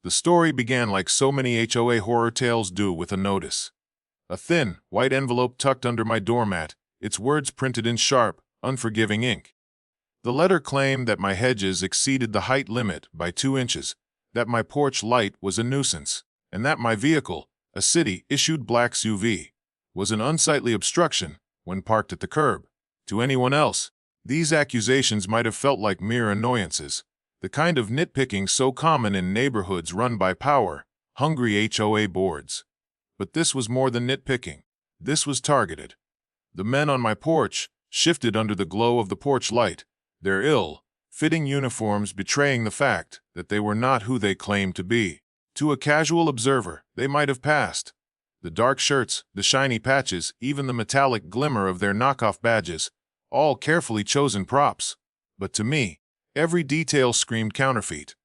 The story began like so many HOA horror tales do, with a notice. A thin, white envelope tucked under my doormat, its words printed in sharp, unforgiving ink. The letter claimed that my hedges exceeded the height limit by 2 inches, that my porch light was a nuisance, and that my vehicle, a city-issued black SUV, was an unsightly obstruction when parked at the curb. To anyone else, these accusations might have felt like mere annoyances, the kind of nitpicking so common in neighborhoods run by power-hungry HOA boards. But this was more than nitpicking. This was targeted. The men on my porch shifted under the glow of the porch light, their ill-fitting uniforms betraying the fact that they were not who they claimed to be. To a casual observer, they might have passed. The dark shirts, the shiny patches, even the metallic glimmer of their knockoff badges, all carefully chosen props. But to me, every detail screamed counterfeit.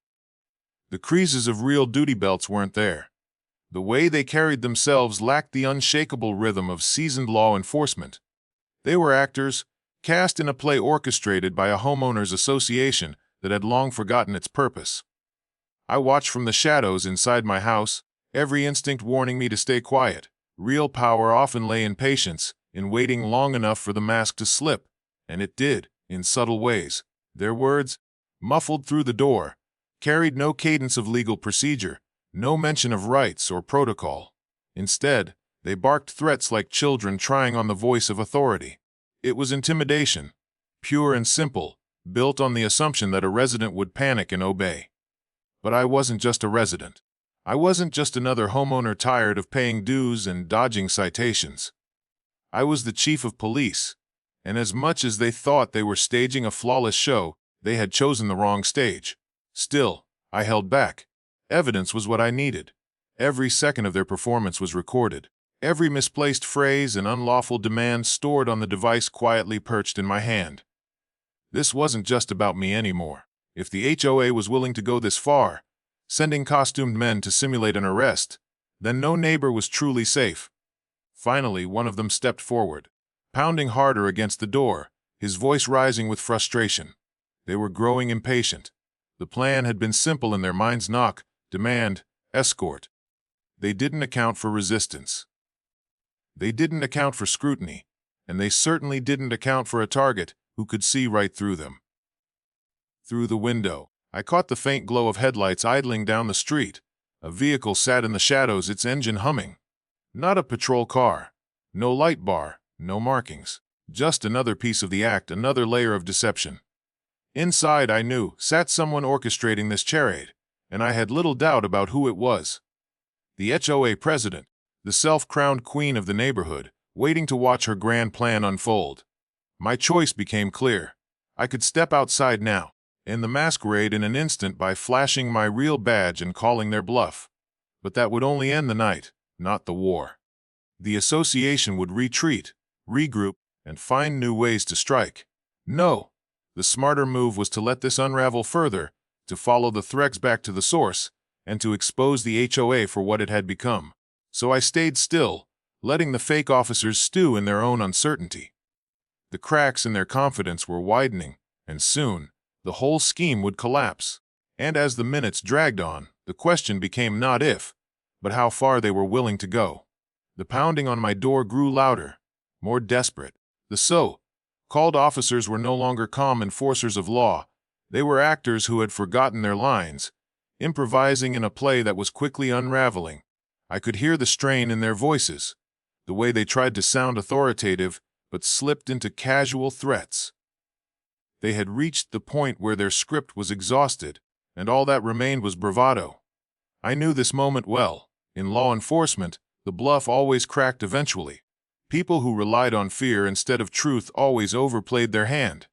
The creases of real duty belts weren't there. The way they carried themselves lacked the unshakable rhythm of seasoned law enforcement. They were actors, cast in a play orchestrated by a homeowners association that had long forgotten its purpose. I watched from the shadows inside my house, every instinct warning me to stay quiet. Real power often lay in patience, in waiting long enough for the mask to slip, and it did, in subtle ways. Their words, muffled through the door, carried no cadence of legal procedure, no mention of rights or protocol. Instead, they barked threats like children trying on the voice of authority. It was intimidation, pure and simple, built on the assumption that a resident would panic and obey. But I wasn't just a resident. I wasn't just another homeowner tired of paying dues and dodging citations. I was the chief of police, and as much as they thought they were staging a flawless show, they had chosen the wrong stage. Still, I held back. Evidence was what I needed. Every second of their performance was recorded. Every misplaced phrase and unlawful demand stored on the device quietly perched in my hand. This wasn't just about me anymore. If the HOA was willing to go this far, sending costumed men to simulate an arrest, then no neighbor was truly safe. Finally, one of them stepped forward, pounding harder against the door, his voice rising with frustration. They were growing impatient. The plan had been simple in their minds: knock, demand, escort. They didn't account for resistance. They didn't account for scrutiny, and they certainly didn't account for a target who could see right through them. Through the window, I caught the faint glow of headlights idling down the street. A vehicle sat in the shadows, its engine humming. Not a patrol car. No light bar, no markings. Just another piece of the act, another layer of deception. Inside, I knew, sat someone orchestrating this charade, and I had little doubt about who it was. The HOA president, the self-crowned queen of the neighborhood, waiting to watch her grand plan unfold. My choice became clear. I could step outside now, end the masquerade in an instant by flashing my real badge and calling their bluff. But that would only end the night, not the war. The association would retreat, regroup, and find new ways to strike. No, the smarter move was to let this unravel further, to follow the threads back to the source, and to expose the HOA for what it had become. So I stayed still, letting the fake officers stew in their own uncertainty. The cracks in their confidence were widening, and soon, the whole scheme would collapse. And as the minutes dragged on, the question became not if, but how far they were willing to go. The pounding on my door grew louder, more desperate. The so-called officers were no longer calm enforcers of law. They were actors who had forgotten their lines, improvising in a play that was quickly unraveling. I could hear the strain in their voices, the way they tried to sound authoritative but slipped into casual threats. They had reached the point where their script was exhausted, and all that remained was bravado. I knew this moment well. In law enforcement, the bluff always cracked eventually. People who relied on fear instead of truth always overplayed their hand.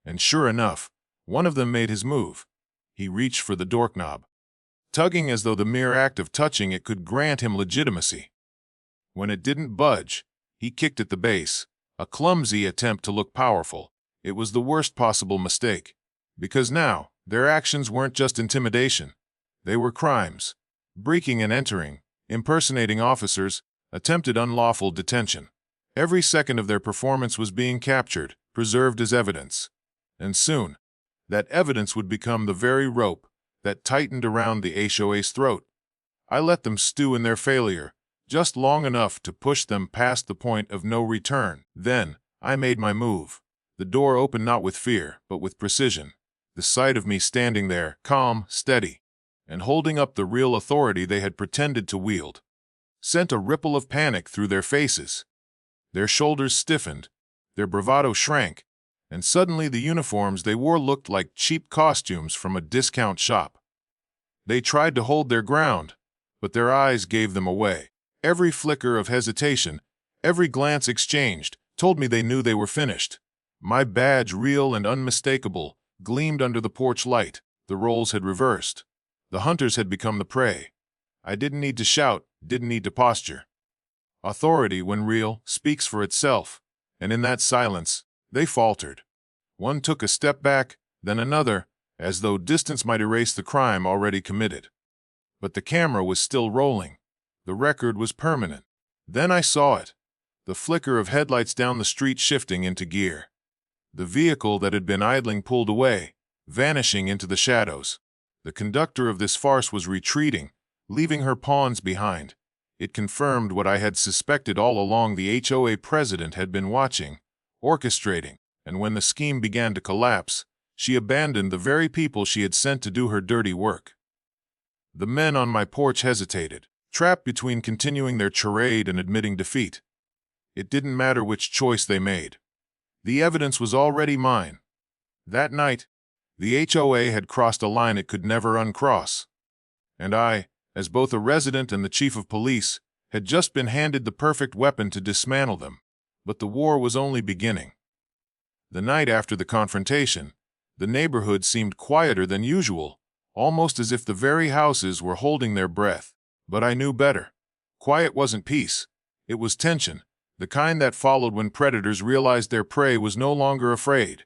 And sure enough, one of them made his move. He reached for the doorknob, tugging as though the mere act of touching it could grant him legitimacy. When it didn't budge, he kicked at the base, a clumsy attempt to look powerful. It was the worst possible mistake, because now, their actions weren't just intimidation. They were crimes: breaking and entering, impersonating officers, attempted unlawful detention. Every second of their performance was being captured, preserved as evidence. And soon, that evidence would become the very rope that tightened around the HOA's throat. I let them stew in their failure, just long enough to push them past the point of no return. Then, I made my move. The door opened not with fear, but with precision. The sight of me standing there, calm, steady, and holding up the real authority they had pretended to wield, sent a ripple of panic through their faces. Their shoulders stiffened, their bravado shrank, and suddenly the uniforms they wore looked like cheap costumes from a discount shop. They tried to hold their ground, but their eyes gave them away. Every flicker of hesitation, every glance exchanged, told me they knew they were finished. My badge, real and unmistakable, gleamed under the porch light. The roles had reversed. The hunters had become the prey. I didn't need to shout, didn't need to posture. Authority, when real, speaks for itself, and in that silence, they faltered. One took a step back, then another, as though distance might erase the crime already committed. But the camera was still rolling. The record was permanent. Then I saw it. The flicker of headlights down the street shifting into gear. The vehicle that had been idling pulled away, vanishing into the shadows. The conductor of this farce was retreating, leaving her pawns behind. It confirmed what I had suspected all along. The HOA president had been watching, orchestrating, and when the scheme began to collapse, she abandoned the very people she had sent to do her dirty work. The men on my porch hesitated, trapped between continuing their charade and admitting defeat. It didn't matter which choice they made. The evidence was already mine. That night, the HOA had crossed a line it could never uncross. And I, as both a resident and the chief of police, had just been handed the perfect weapon to dismantle them. But the war was only beginning. The night after the confrontation, the neighborhood seemed quieter than usual, almost as if the very houses were holding their breath. But I knew better. Quiet wasn't peace. It was tension, the kind that followed when predators realized their prey was no longer afraid.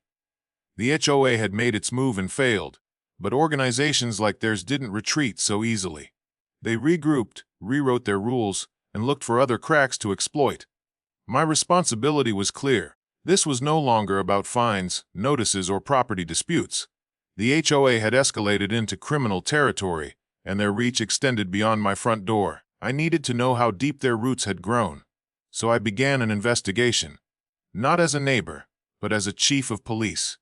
The HOA had made its move and failed, but organizations like theirs didn't retreat so easily. They regrouped, rewrote their rules, and looked for other cracks to exploit. My responsibility was clear. This was no longer about fines, notices, or property disputes. The HOA had escalated into criminal territory, and their reach extended beyond my front door. I needed to know how deep their roots had grown. So I began an investigation. Not as a neighbor, but as a chief of police.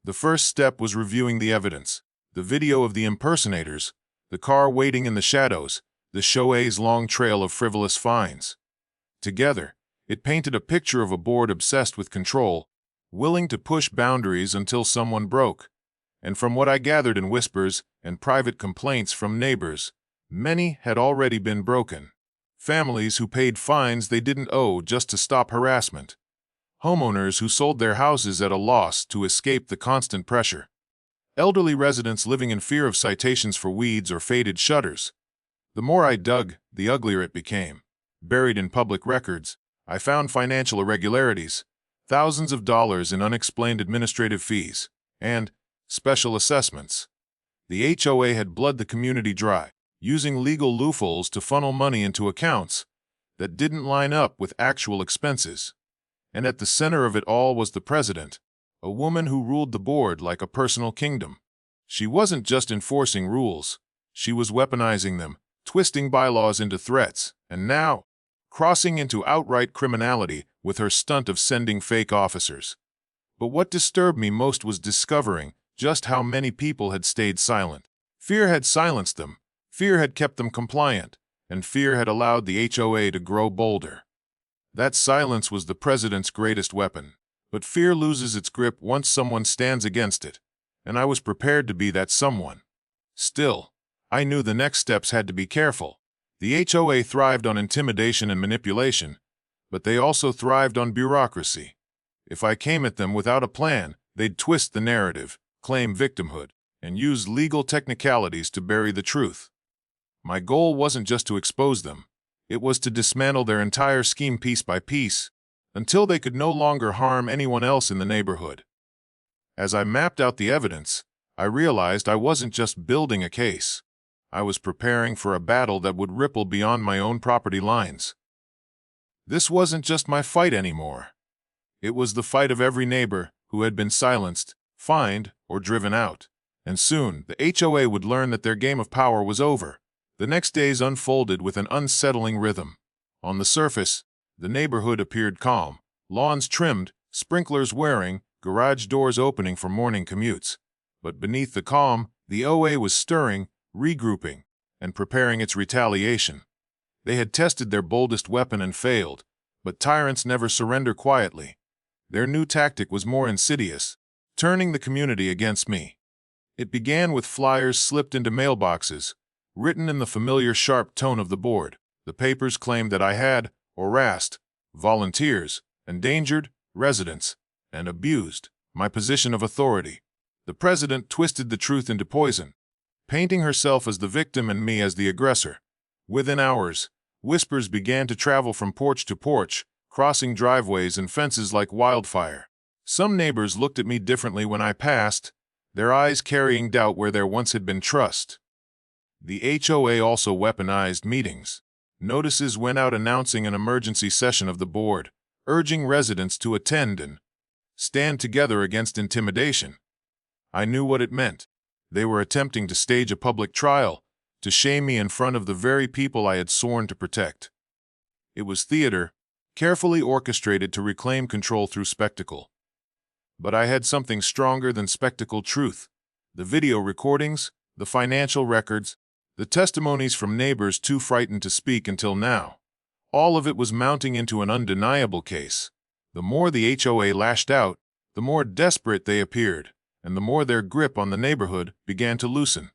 The first step was reviewing the evidence. The video of the impersonators, the car waiting in the shadows, the HOA's long trail of frivolous fines. Together, it painted a picture of a board obsessed with control, willing to push boundaries until someone broke. And from what I gathered in whispers and private complaints from neighbors, many had already been broken. Families who paid fines they didn't owe just to stop harassment. Homeowners who sold their houses at a loss to escape the constant pressure. Elderly residents living in fear of citations for weeds or faded shutters. The more I dug, the uglier it became. Buried in public records, I found financial irregularities, thousands of dollars in unexplained administrative fees, and special assessments. The HOA had bled the community dry, using legal loopholes to funnel money into accounts that didn't line up with actual expenses. And at the center of it all was the president, a woman who ruled the board like a personal kingdom. She wasn't just enforcing rules, she was weaponizing them, twisting bylaws into threats, and now, crossing into outright criminality with her stunt of sending fake officers. But what disturbed me most was discovering just how many people had stayed silent. Fear had silenced them, fear had kept them compliant, and fear had allowed the HOA to grow bolder. That silence was the president's greatest weapon, but fear loses its grip once someone stands against it, and I was prepared to be that someone. Still, I knew the next steps had to be careful. The HOA thrived on intimidation and manipulation, but they also thrived on bureaucracy. If I came at them without a plan, they'd twist the narrative, claim victimhood, and use legal technicalities to bury the truth. My goal wasn't just to expose them. It was to dismantle their entire scheme piece by piece, until they could no longer harm anyone else in the neighborhood. As I mapped out the evidence, I realized I wasn't just building a case. I was preparing for a battle that would ripple beyond my own property lines. This wasn't just my fight anymore. It was the fight of every neighbor who had been silenced, fined, or driven out. And soon, the HOA would learn that their game of power was over. The next days unfolded with an unsettling rhythm. On the surface, the neighborhood appeared calm, lawns trimmed, sprinklers whirring, garage doors opening for morning commutes. But beneath the calm, the OA was stirring, regrouping, and preparing its retaliation. They had tested their boldest weapon and failed, but tyrants never surrender quietly. Their new tactic was more insidious, turning the community against me. It began with flyers slipped into mailboxes, written in the familiar sharp tone of the board. The papers claimed that I had harassed volunteers, endangered residents, and abused my position of authority. The president twisted the truth into poison, painting herself as the victim and me as the aggressor. Within hours, whispers began to travel from porch to porch, crossing driveways and fences like wildfire. Some neighbors looked at me differently when I passed, their eyes carrying doubt where there once had been trust. The HOA also weaponized meetings. Notices went out announcing an emergency session of the board, urging residents to attend and stand together against intimidation. I knew what it meant. They were attempting to stage a public trial, to shame me in front of the very people I had sworn to protect. It was theater, carefully orchestrated to reclaim control through spectacle. But I had something stronger than spectacle: truth. The video recordings, the financial records, the testimonies from neighbors too frightened to speak until now. All of it was mounting into an undeniable case. The more the HOA lashed out, the more desperate they appeared, and the more their grip on the neighborhood began to loosen.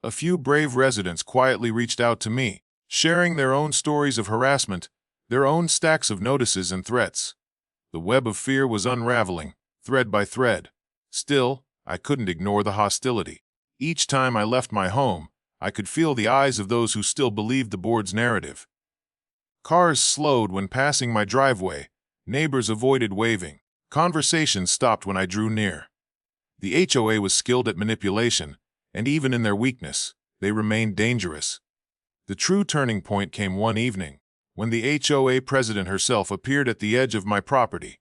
A few brave residents quietly reached out to me, sharing their own stories of harassment, their own stacks of notices and threats. The web of fear was unraveling, thread by thread. Still, I couldn't ignore the hostility. Each time I left my home, I could feel the eyes of those who still believed the board's narrative. Cars slowed when passing my driveway, neighbors avoided waving, conversations stopped when I drew near. The HOA was skilled at manipulation, and even in their weakness, they remained dangerous. The true turning point came one evening, when the HOA president herself appeared at the edge of my property.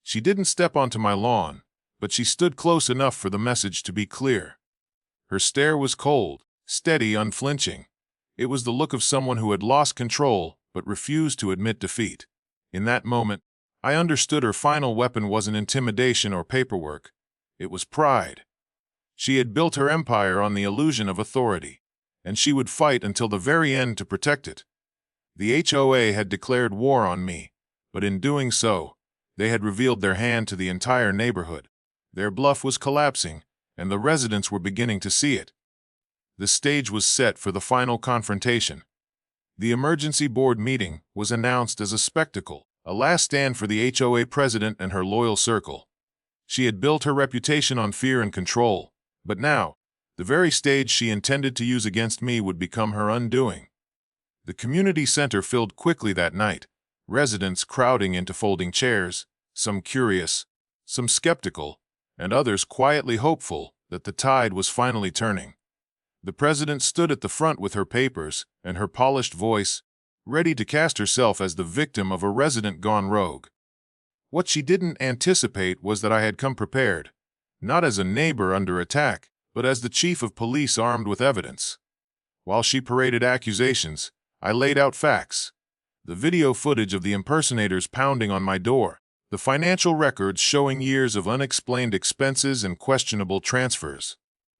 She didn't step onto my lawn, but she stood close enough for the message to be clear. Her stare was cold, steady, unflinching. It was the look of someone who had lost control but refused to admit defeat. In that moment, I understood her final weapon wasn't intimidation or paperwork. It was pride. She had built her empire on the illusion of authority, and she would fight until the very end to protect it. The HOA had declared war on me, but in doing so, they had revealed their hand to the entire neighborhood. Their bluff was collapsing, and the residents were beginning to see it. The stage was set for the final confrontation. The emergency board meeting was announced as a spectacle, a last stand for the HOA president and her loyal circle. She had built her reputation on fear and control, but now, the very stage she intended to use against me would become her undoing. The community center filled quickly that night, residents crowding into folding chairs, some curious, some skeptical, and others quietly hopeful that the tide was finally turning. The president stood at the front with her papers and her polished voice, ready to cast herself as the victim of a resident gone rogue. What she didn't anticipate was that I had come prepared, not as a neighbor under attack, but as the chief of police armed with evidence. While she paraded accusations, I laid out facts. The video footage of the impersonators pounding on my door, the financial records showing years of unexplained expenses and questionable transfers,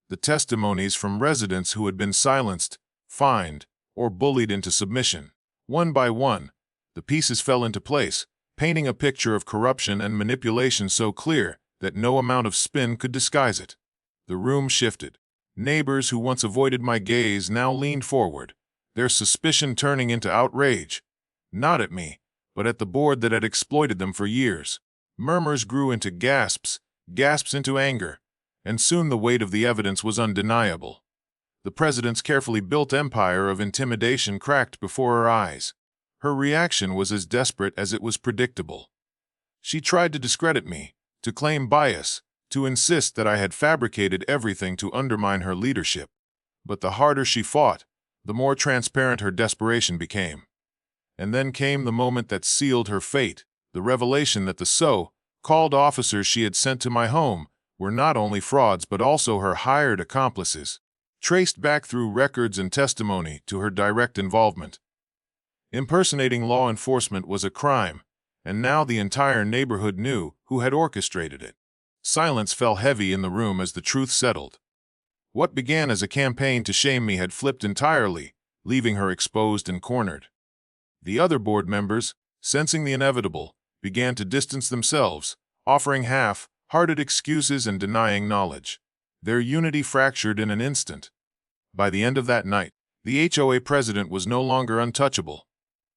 the testimonies from residents who had been silenced, fined, or bullied into submission. One by one, the pieces fell into place, painting a picture of corruption and manipulation so clear that no amount of spin could disguise it. The room shifted. Neighbors who once avoided my gaze now leaned forward, their suspicion turning into outrage. Not at me, but at the board that had exploited them for years. Murmurs grew into gasps, gasps into anger, and soon the weight of the evidence was undeniable. The president's carefully built empire of intimidation cracked before her eyes. Her reaction was as desperate as it was predictable. She tried to discredit me, to claim bias, to insist that I had fabricated everything to undermine her leadership. But the harder she fought, the more transparent her desperation became. And then came the moment that sealed her fate, the revelation that the so-called officers she had sent to my home were not only frauds but also her hired accomplices, traced back through records and testimony to her direct involvement. Impersonating law enforcement was a crime, and now the entire neighborhood knew who had orchestrated it. Silence fell heavy in the room as the truth settled. What began as a campaign to shame me had flipped entirely, leaving her exposed and cornered. The other board members, sensing the inevitable, began to distance themselves, offering half-hearted excuses and denying knowledge. Their unity fractured in an instant. By the end of that night, the HOA president was no longer untouchable.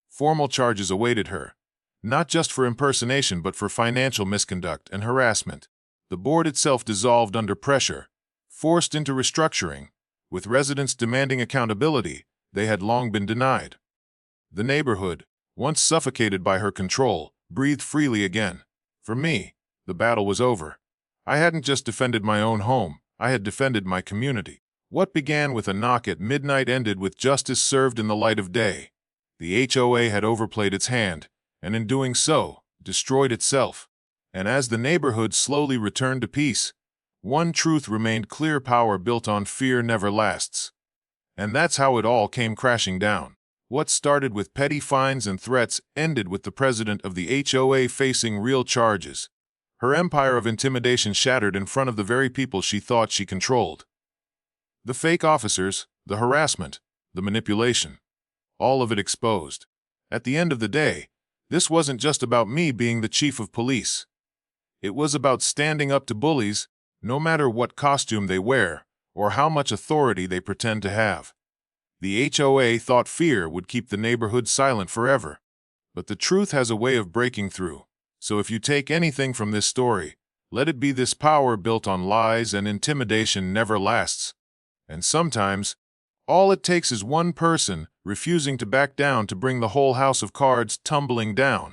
Formal charges awaited her, not just for impersonation but for financial misconduct and harassment. The board itself dissolved under pressure, forced into restructuring, with residents demanding accountability they had long been denied. The neighborhood, once suffocated by her control, breathed freely again. For me, the battle was over. I hadn't just defended my own home, I had defended my community. What began with a knock at midnight ended with justice served in the light of day. The HOA had overplayed its hand, and in doing so, destroyed itself. And as the neighborhood slowly returned to peace, one truth remained clear: power built on fear never lasts. And that's how it all came crashing down. What started with petty fines and threats ended with the president of the HOA facing real charges. Her empire of intimidation shattered in front of the very people she thought she controlled. The fake officers, the harassment, the manipulation. All of it exposed. At the end of the day, this wasn't just about me being the chief of police. It was about standing up to bullies, no matter what costume they wear or how much authority they pretend to have. The HOA thought fear would keep the neighborhood silent forever. But the truth has a way of breaking through. So if you take anything from this story, let it be this: power built on lies and intimidation never lasts. And sometimes, all it takes is one person refusing to back down to bring the whole house of cards tumbling down.